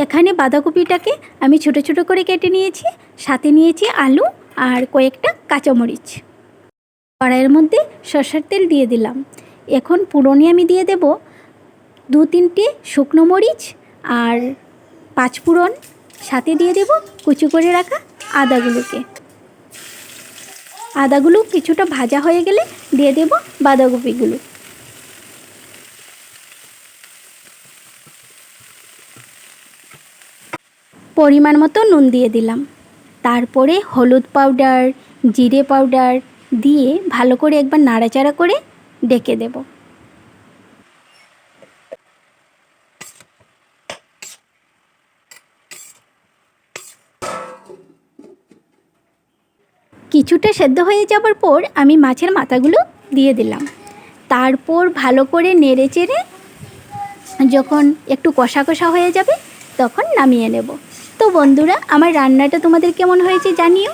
এখানে বাঁধাকপিটাকে আমি ছোট ছোট করে কেটে নিয়েছি, সাথে নিয়েছি আলু আর কয়েকটা কাঁচামরিচ। কড়াইয়ের মধ্যে সরষের তেল দিয়ে দিলাম। এখন ফোড়নে আমি দিয়ে দেব 2-3টে শুকনো মরিচ আর 5 ফোড়ন, সাথে দিয়ে দেব কুচি করে রাখা আদাগুলো কিছুটা ভাজা হয়ে গেলে দিয়ে দেব বাঁধাকপিগুলো। পরিমাণ মতো নুন দিয়ে দিলাম, তারপরে হলুদ পাউডার, জিরে পাউডার দিয়ে ভালো করে একবার নাড়াচাড়া করে ঢেকে দেব। কিছুটা সেদ্ধ হয়ে যাবার পর আমি মাছের মাথাগুলো দিয়ে দিলাম, তারপর ভালো করে নেড়ে চেড়ে যখন একটু কষা কষা হয়ে যাবে তখন নামিয়ে নেব। তো বন্ধুরা, আমার রান্নাটা তোমাদের কেমন হয়েছে জানিও।